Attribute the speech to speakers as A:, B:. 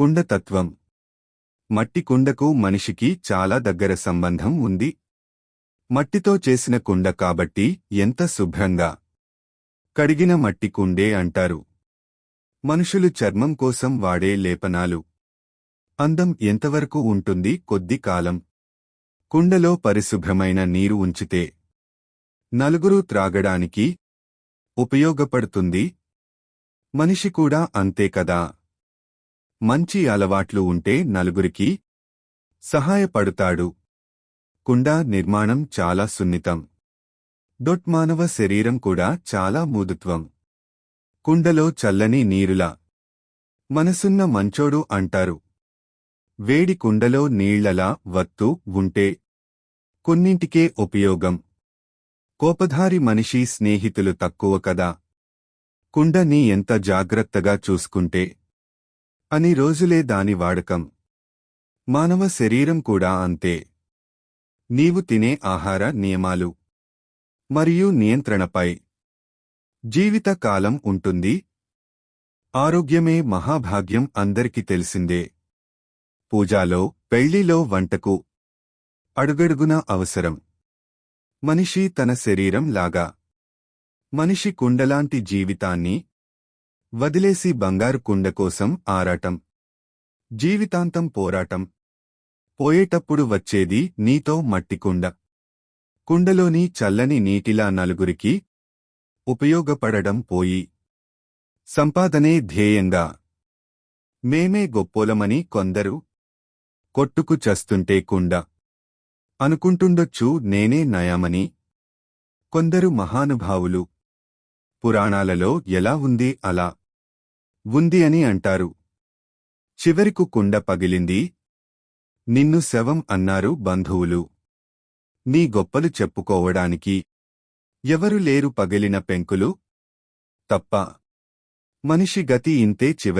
A: కుండతత్వం. మట్టి కుండకు మనిషికి చాలా దగ్గర సంబంధం ఉంది. మట్టితో చేసిన కుండ కాబట్టి ఎంత శుభ్రంగా కడిగిన మట్టి కుండే అంటారు. మనుషులు చర్మం కోసం వాడే లేపనాలు అందం ఎంతవరకు ఉంటుంది? కొద్ది కాలం. కుండలో పరిశుభ్రమైన నీరు ఉంచితే నలుగురు త్రాగడానికి ఉపయోగపడుతుంది. మనిషి కూడా అంతే కదా. మంచి అలవాట్లు ఉంటే నలుగురికి సహాయపడుతాడు. కుండ నిర్మాణం చాలా సున్నితం. మానవ శరీరం కూడా చాలా మృదుత్వం. కుండలో చల్లని నీరులా మనసున్న మంచోడు అంటారు. వేడి కుండలో నీళ్లలా వత్తు ఉంటే కొన్నింటికే ఉపయోగం. కోపధారి మనిషి స్నేహితులు తక్కువ కదా. కుండని ఎంత జాగ్రత్తగా చూసుకుంటే అన్ని రోజులే దాని వాడకం. మానవ శరీరం కూడా అంతే. నీవు తినే ఆహార నియమాలు మరియు నియంత్రణపై జీవిత కాలం ఉంటుంది. ఆరోగ్యమే మహాభాగ్యం అందరికీ తెలిసిందే. పూజాలో, పెళ్లిలో, వంటకు అడుగడుగున అవసరం. మనిషి తన శరీరం లాగా. మనిషి కుండలాంటి జీవితాన్ని వదిలేసి బంగారు కుండ కోసం ఆరాటం. జీవితాంతం పోరాటం. పోయేటప్పుడు వచ్చేది నీతో మట్టి కుండ. కుండలోని చల్లని నీటిలా నలుగురికి ఉపయోగపడడం పోయి సంపాదనే ధ్యేయంగా మేమే గొప్పోలమని కొందరు కొట్టుకు చస్తుంటే కుండ అనుకుంటుండొచ్చు నేనే నయామని కొందరు మహానుభావులు. పురాణాలలో ఎలా ఉంది అలా ఉంది అని అంటారు. చివరకు కుండ పగిలింది. నిన్ను శవం అన్నారు బంధువులు. నీ గొప్పలు చెప్పుకోవడానికి ఎవరు లేరు. పగిలిన పెంకులు తప్ప మనిషి గతి ఇంతే. చివరకు